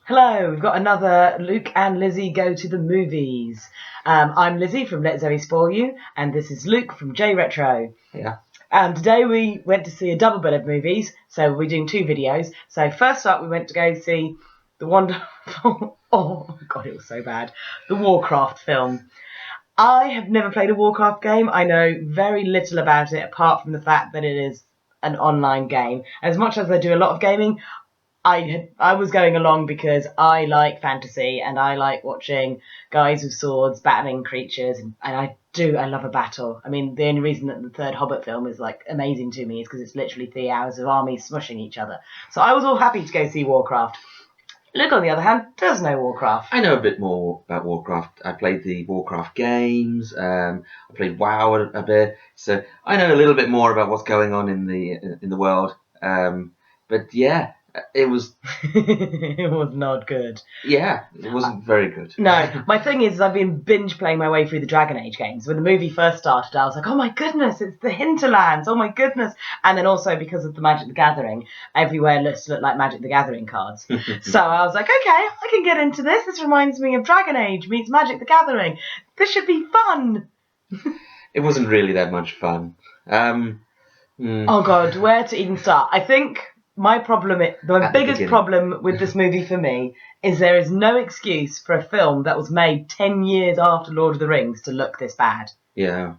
Hello, we've got another Luke and Lizzie Go to the Movies. I'm Lizzie from Let Zoe Spoil You, and this is Luke from J Retro. Yeah. And today we went to see a double bill of movies, so we're doing two videos. So first up, we went to go see the wonderful, oh god, it was so bad, the Warcraft film. I have never played a Warcraft game. I know very little about it, apart from the fact that it is an online game. As much as I do a lot of gaming, I was going along because I like fantasy and I like watching guys with swords battling creatures, and I love a battle. I mean, the only reason that the third Hobbit film is like amazing to me is because it's literally 3 hours of armies smushing each other. So I was all happy to go see Warcraft. Luke, on the other hand, does know Warcraft. I know a bit more about Warcraft. I played the Warcraft games. I played WoW a bit, so I know a little bit more about what's going on in the world. But yeah, it was. It was not good. Yeah, it wasn't very good. No, my thing is I've been binge playing my way through the Dragon Age games. When the movie first started, I was like, oh my goodness, it's the hinterlands, oh my goodness. And then also because of the Magic the Gathering, everywhere looked like Magic the Gathering cards. So I was like, okay, I can get into this. This reminds me of Dragon Age meets Magic the Gathering. This should be fun. It wasn't really that much fun. Oh God, where to even start? I think the biggest problem with this movie for me is there is no excuse for a film that was made 10 years after Lord of the Rings to look this bad. Yeah.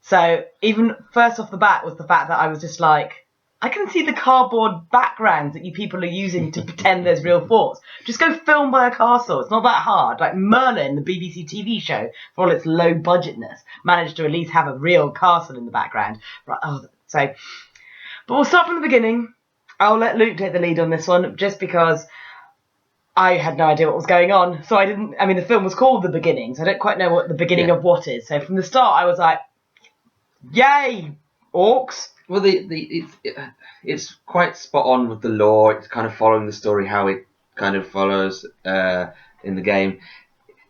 So even first off the bat was the fact that I was just like, I can see the cardboard backgrounds that you people are using to pretend there's real forts. Just go film by a castle. It's not that hard. Like Merlin, the BBC TV show, for all its low budgetness, managed to at least have a real castle in the background. Right. But we'll start from the beginning. I'll let Luke take the lead on this one, just because I had no idea what was going on. So the film was called The Beginning, so I don't quite know what the beginning of what is. So from the start, I was like, yay, orcs. Well, it's quite spot on with the lore. It's kind of following the story how it kind of follows in the game.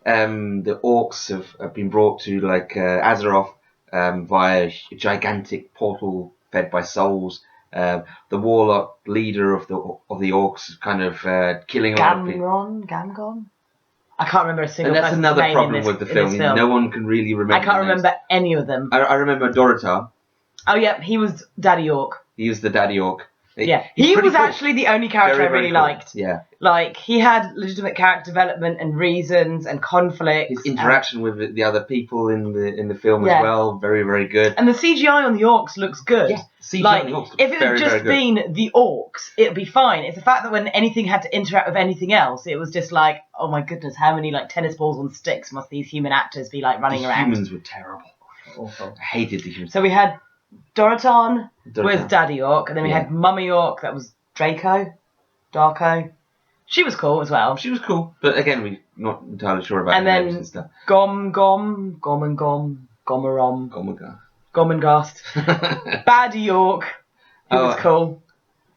The orcs have been brought to Azeroth via a gigantic portal fed by souls. The warlock leader of the orcs is kind of killing a lot of people. Gamgon? I can't remember a single person's name. And that's another problem with the film. No one can really remember. I can't remember any of them. I remember Dorotar. Oh yeah, he was Daddy Orc. He was the Daddy Orc. Yeah, he was cool. Actually the only character I really liked. Yeah. Like, he had legitimate character development and reasons and conflicts. His interaction with the other people in the film as well, very, very good. And the CGI on the orcs looks good. Yeah, CGI on the orcs looks if it had just been the orcs, it'd be fine. It's the fact that when anything had to interact with anything else, it was just like, oh my goodness, how many tennis balls on sticks must these human actors be running around? The humans were terrible. Awful. I hated the humans. So we had Dorotan was Daddy Orc, and then we had Mummy Orc, that was Darko. She was cool as well. She was cool, but again, we're not entirely sure about and the then names and stuff. Gomergast, Baddie Orc, who was cool.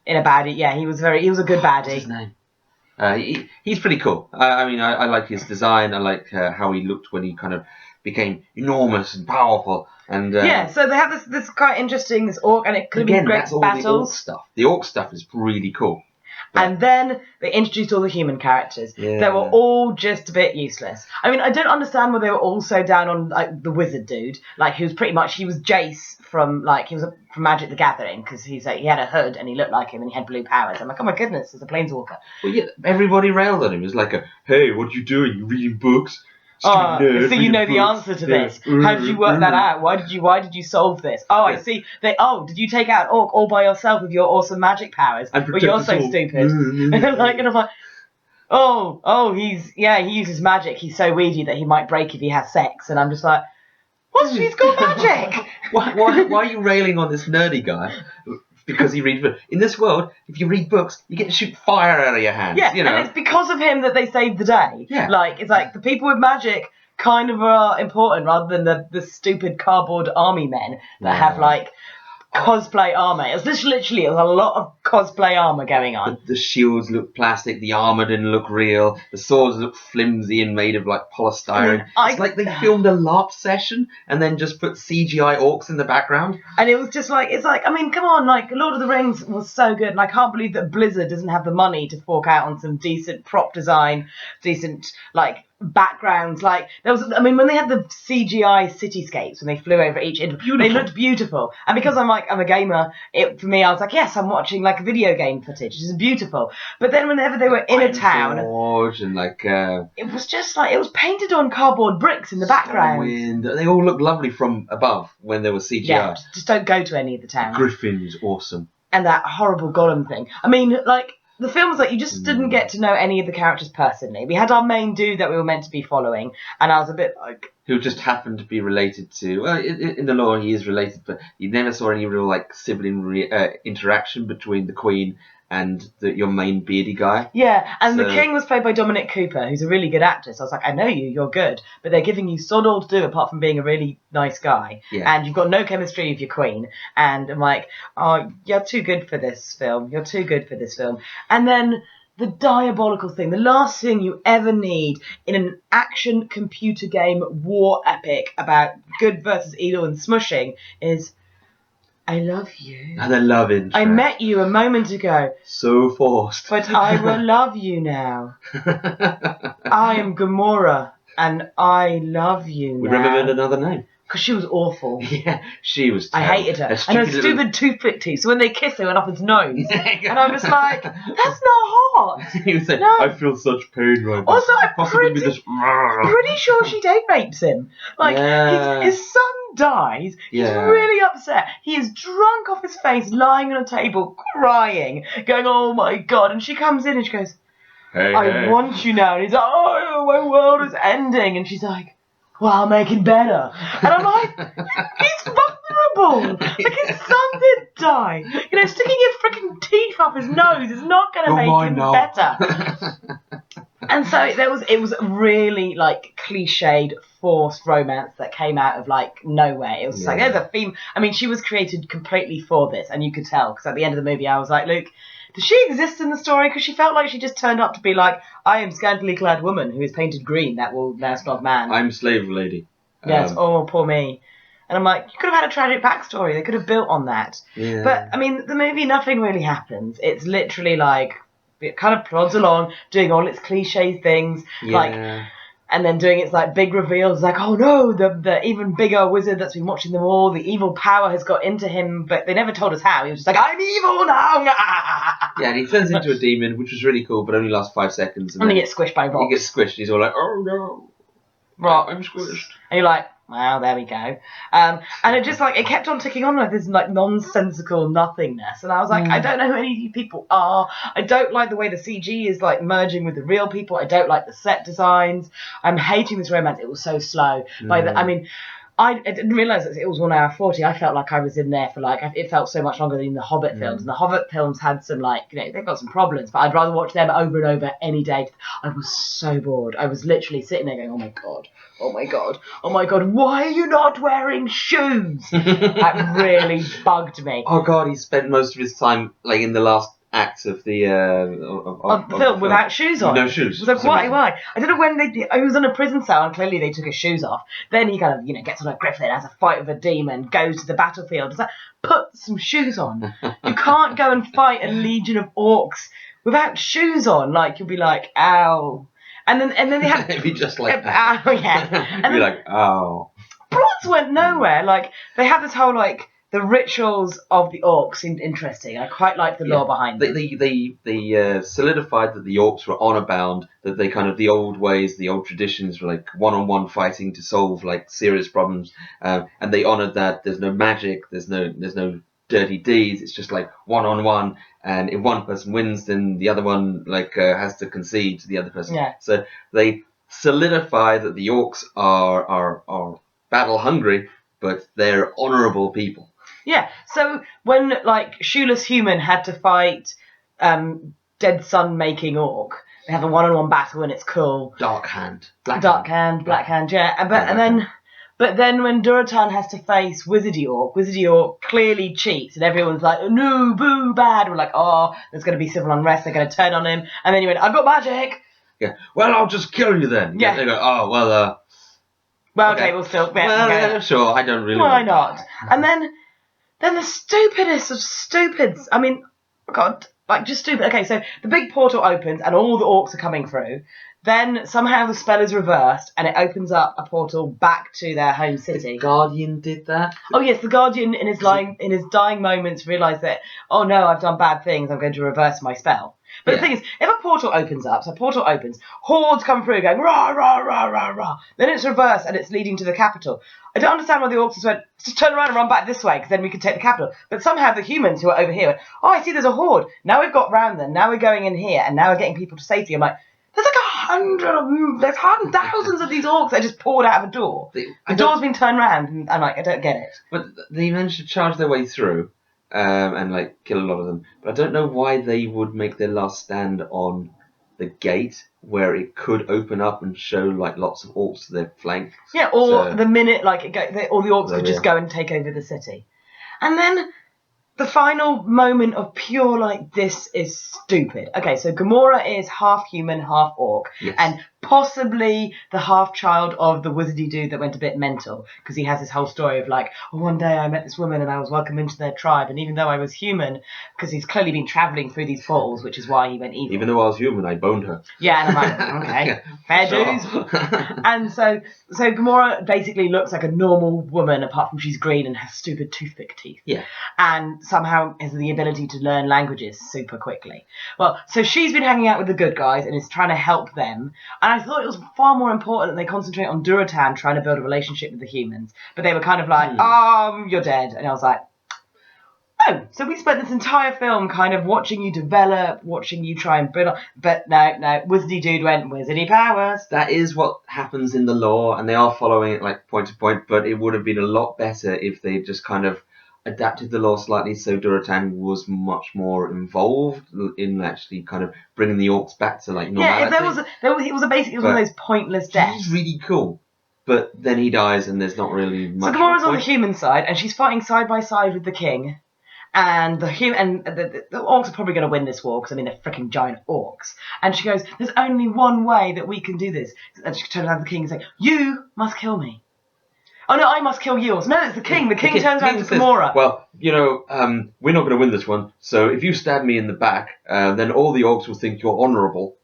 In a baddie, yeah, he was a good baddie. What's his name? He's pretty cool. I like his design. I like how he looked when he kind of became enormous and powerful. And so they have this quite interesting orc, and it could be great battles. The orc stuff is really cool. But... And then they introduced all the human characters. Yeah. They were all just a bit useless. I mean, I don't understand why they were all so down on the wizard dude. He was Jace from from Magic the Gathering, because he had a hood and he looked like him and he had blue powers. I'm like, oh my goodness, there's a planeswalker. Well, yeah, everybody railed on him. It was like, hey, what you doing? You reading books? So you know the answer to this. How did you work that out? Why did you solve this? Oh, I see. Did you take out an orc all by yourself with your awesome magic powers? But you're so stupid. And I'm like, he uses magic. He's so weedy that he might break if he has sex. And I'm just like, what? He's got magic. Why are you railing on this nerdy guy? Because he reads books. In this world, if you read books, you get to shoot fire out of your hands. Yeah, and it's because of him that they saved the day. Yeah. It's like the people with magic kind of are important rather than the stupid cardboard army men that have cosplay armour. It was literally a lot of cosplay armour going on. The shields look plastic, the armour didn't look real, the swords look flimsy and made of like polystyrene. It's like they filmed a LARP session and then just put CGI orcs in the background. And it was just like, it's like, I mean, come on, like Lord of the Rings was so good, and I can't believe that Blizzard doesn't have the money to fork out on some decent prop design, decent like backgrounds. Like there was, I mean, when they had the CGI cityscapes when they flew over each they looked beautiful. And because I'm a gamer, for me I was like, yes, I'm watching like video game footage. This is beautiful. But then whenever they were in a town, and like it was just like it was painted on cardboard bricks in the background. Wind. They all looked lovely from above when there was CGI. Yeah, just don't go to any of the towns. Griffin's awesome. And that horrible golem thing. I mean, like, the film was like, you just didn't get to know any of the characters personally. We had our main dude that we were meant to be following, and I was a bit like... Who just happened to be related to... Well, in the lore he is related, but you never saw any real, like, sibling interaction between the Queen and your main beardy guy. Yeah, and the King was played by Dominic Cooper, who's a really good actor. So I was like, I know you're good, but they're giving you sod all to do apart from being a really nice guy. Yeah. And you've got no chemistry with your Queen. And I'm like, oh, you're too good for this film. You're too good for this film. And then the diabolical thing, the last thing you ever need in an action computer game war epic about good versus evil and smushing is... I love you. And the love interest. I met you a moment ago. So forced. But I will love you now. I am Gamora, and I love you now. We remembered another name. Because she was awful. Yeah, she was terrible. I hated her. And her stupid toothpick teeth. So when they kissed, they went off his nose. And I was like, that's not hot. He was saying, no. I feel such pain right now. Also, I'm pretty sure she date rapes him. Like, his son dies. He's really upset. He is drunk off his face, lying on a table, crying, going, oh my God. And she comes in and she goes, I want you now. And he's like, oh, my world is ending. And she's like, well, I'll make it better. And I'm like, he's vulnerable. Like, his son did die. You know, sticking your freaking teeth up his nose is not going to make him better. And so it was really, like, cliched, forced romance that came out of, like, nowhere. It was like, there's a theme. I mean, she was created completely for this, and you could tell, because at the end of the movie I was like, Luke, does she exist in the story? Because she felt like she just turned up to be like, I am scantily clad woman who is painted green that will now snog man. I'm slave lady. Yes, oh, poor me. And I'm like, you could have had a tragic backstory. They could have built on that. Yeah. But, I mean, the movie, nothing really happens. It's literally like, it kind of plods along, doing all its cliche things. Like, and then doing its like big reveals, like, oh no, the even bigger wizard that's been watching them all, the evil power has got into him, but they never told us how. He was just like, I'm evil now. Yeah, and he turns into a demon, which was really cool, but only lasts 5 seconds. And he gets squished by rocks. He gets squished. He's all like, oh no, rock. I'm squished. And you're like, well, there we go. And it just like, it kept on ticking on like this like nonsensical nothingness. And I was like, I don't know who any of you people are. I don't like the way the CG is like merging with the real people. I don't like the set designs. I'm hating this romance. It was so slow. I mean, I didn't realise that it was 1 hour 40. I felt like I was in there for like, it felt so much longer than the Hobbit films. And the Hobbit films had some like, you know, they've got some problems, but I'd rather watch them over and over any day. I was so bored. I was literally sitting there going, oh my God, oh my God, oh my God, why are you not wearing shoes? That really bugged me. Oh God, he spent most of his time like in the last act of the film without shoes on. No shoes. I was like, why? I don't know when he was in a prison cell and clearly they took his shoes off. Then he kind of, you know, gets on a griffin, has a fight with a demon, goes to the battlefield. It's like, put some shoes on. You can't go and fight a legion of orcs without shoes on. Like, you'll be like, ow. And then they had it'd be just like that. Oh yeah. And be like, oh. Plots went nowhere. Like, they had this whole like, the rituals of the orcs seemed interesting. I quite liked the lore behind them. They solidified that the orcs were honor bound, that they kind of, the old ways, the old traditions were like one-on-one fighting to solve like serious problems. And they honored that there's no magic, there's no dirty deeds, it's just like one-on-one. And if one person wins, then the other one like has to concede to the other person. Yeah. So they solidify that the orcs are battle hungry, but they're honorable people. Yeah, so when, like, Shoeless Human had to fight Dead Sun-making Orc, they have a one-on-one battle and it's cool. Dark Hand, Black Hand, yeah. And then But then when Duratan has to face Wizardy Orc clearly cheats, and everyone's like, no, boo, bad. We're like, oh, there's going to be civil unrest. They're going to turn on him. And then he went, I've got magic. Yeah. Well, I'll just kill you then. Yeah. They go, oh, well, well, okay, we'll still. Well, sure, I don't really. Why not? And then the stupidest of stupids. I mean, God, like just stupid. Okay, so the big portal opens and all the orcs are coming through. Then somehow the spell is reversed and it opens up a portal back to their home city. The Guardian did that. Oh yes, the Guardian in his dying moments realised that, oh no, I've done bad things. I'm going to reverse my spell. But the thing is, if a portal opens up, so a portal opens, hordes come through going rah rah rah rah rah. Then it's reversed and it's leading to the capital. I don't understand why the orcs just went, just turn around and run back this way because then we can take the capital. But somehow the humans who are over here went, oh, I see there's a horde. Now we've got round them. Now we're going in here and now we're getting people to safety. I'm like, there's like 100 of them. There's thousands of these orcs that just poured out of a door. The door's been turned around and I'm like, I don't get it. But they managed to charge their way through. And like kill a lot of them, but I don't know why they would make their last stand on the gate where it could open up and show like lots of orcs to their flank. Yeah, or the minute like all the orcs could just go and take over the city, and then the final moment of pure like this is stupid. Okay, so Gamora is half human, half orc, yes. And possibly the half child of the wizardy dude that went a bit mental because he has this whole story of like, oh, one day I met this woman and I was welcomed into their tribe, and even though I was human, because he's clearly been travelling through these portals, which is why he went evil. Even though I was human, I boned her. Yeah, and I'm like, okay, fair dues. And so Gamora basically looks like a normal woman apart from she's green and has stupid toothpick teeth. Yeah. And somehow has the ability to learn languages super quickly. Well, so she's been hanging out with the good guys and is trying to help them. And I thought it was far more important that they concentrate on Duratan trying to build a relationship with the humans. But they were kind of like, you're dead. And I was like, oh, so we spent this entire film kind of watching you develop, watching you try and build up. But no, Wizardy dude went, wizardy powers. That is what happens in the lore, and they are following it like point to point, but it would have been a lot better if they just kind of adapted the lore slightly so Duratan was much more involved in actually kind of bringing the orcs back to like normality. Yeah, it was one of those pointless deaths. He's really cool, but then he dies and there's not really much. So Gamora's on the human side and she's fighting side by side with the king, and the orcs are probably going to win this war because I mean they're freaking giant orcs. And she goes, "There's only one way that we can do this." And she turns around to the king and says, "You must kill me." Oh no, I must kill yours. No, it's the king. The king turns around to Gamora. Well, we're not going to win this one. So if you stab me in the back, then all the orcs will think you're honourable,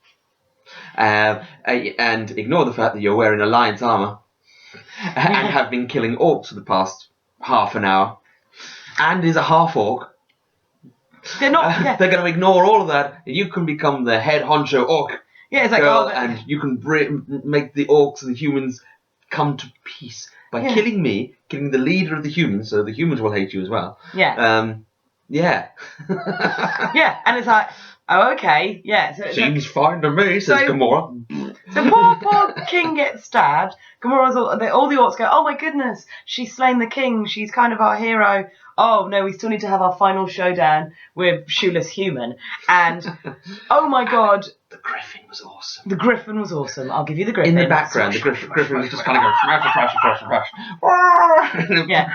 and ignore the fact that you're wearing a lion's armour and have been killing orcs for the past half an hour, and is a half orc. They're not. Yeah. They're going to ignore all of that. You can become the head honcho orc. Yeah, it's like girl, and you can make the orcs and the humans come to peace. By killing me, killing the leader of the humans, so the humans will hate you as well. Yeah. Yeah. Yeah, and it's like, oh, okay, yeah. So seems fine to me, says Gamora. So poor king gets stabbed. Gamora's all the orcs go, oh my goodness, she's slain the king. She's kind of our hero. Oh no, we still need to have our final showdown with Shoeless Human. And oh my god. The Griffin was awesome. The Griffin was awesome. I'll give you the Griffin. In the background, the Griffin was just kind of going smash. Yeah,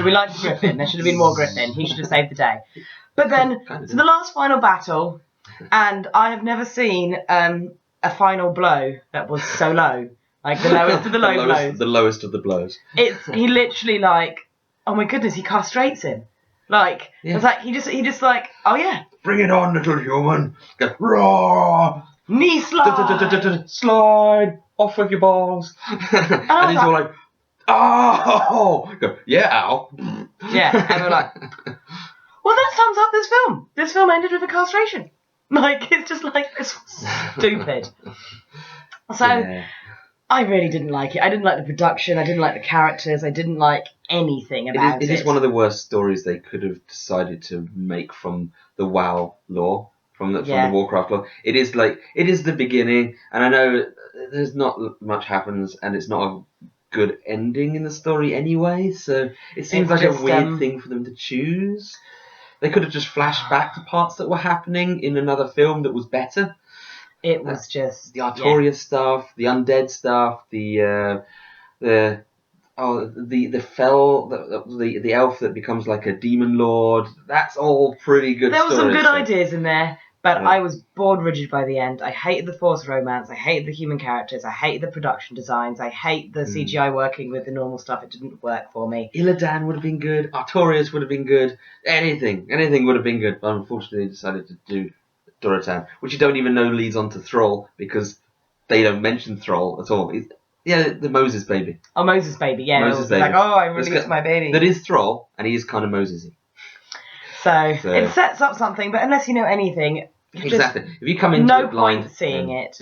we liked the Griffin. There should have been more Griffin. He should have saved the day. But then, so the last final battle, and I have never seen a final blow that was so low. Like the lowest of the low blows. The lowest of the blows. He literally like, oh my goodness, he castrates him. Like, it's like, he just like, oh yeah. Bring it on, little human. Go, raw. Knee slide. Slide. Off with your balls. And he's all like, oh. Go, yeah, ow. Yeah, and we're like, well, that sums up this film. This film ended with a castration. Like, it's just like, it's stupid. So, I really didn't like it. I didn't like the production. I didn't like the characters. I didn't like anything about it. It is one of the worst stories they could have decided to make from the WoW lore, from the Warcraft lore. It is the beginning, and I know there's not much happens, and it's not a good ending in the story anyway. So it seems like a weird thing for them to choose. They could have just flashed back to parts that were happening in another film that was better. It was just the Artorias stuff, the undead stuff, the the fell, the elf that becomes like a demon lord. That's all pretty good. There were some stories, good so- ideas in there, but Yeah. I was bored rigid by the end. I hated the forced romance. I hated the human characters. I hated the production designs. I hate the CGI working with the normal stuff. It didn't work for me. Illidan would have been good. Artorias would have been good. Anything would have been good. But unfortunately, they decided to do Durotan, which you don't even know leads on to Thrall because they don't mention Thrall at all. The Moses baby. Oh, Moses baby, yeah. Moses Moses baby. like, oh, I That's released good. my baby. That is Thrall, and he is kind of Mosesy. So So- it sets up something, but unless you know anything, you Exactly. just If you come into no it blind, point seeing then- it.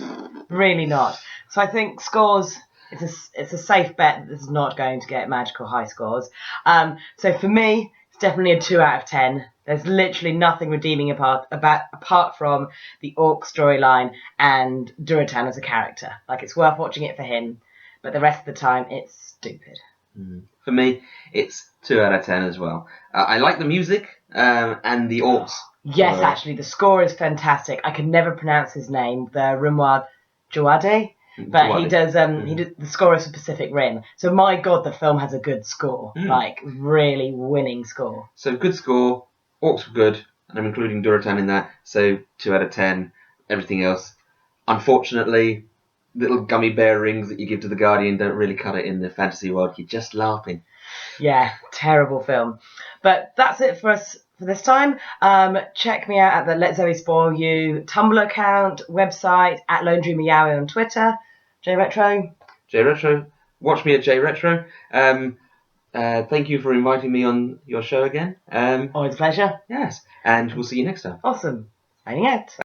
Really not. So I think scores. It's a safe bet that this is not going to get magical high scores. So for me, it's definitely a 2 out of 10. There's literally nothing redeeming apart from the Orc storyline and Durotan as a character. Like, it's worth watching it for him, but the rest of the time, it's stupid. For me, it's 2 out of 10 as well. I like the music and the orcs. Yes, actually, the score is fantastic. I can never pronounce his name, the Rimward Jawade, but he does. The score is for Pacific Rim. So my God, the film has a good score, like really winning score. So good score. Orcs were good, and I'm including Durotan in that. So 2 out of 10. Everything else, unfortunately, little gummy bear rings that you give to the Guardian don't really cut it in the fantasy world. You're just laughing. Yeah, terrible film. But that's it for us for this time. Check me out at the Let Zoe Spoil You Tumblr account, website, at Lone Dreamer Yowie on Twitter. J Retro. J Retro. Watch me at J Retro. Thank you for inviting me on your show again. Always a pleasure. Yes, and we'll see you next time. Awesome. Signing out.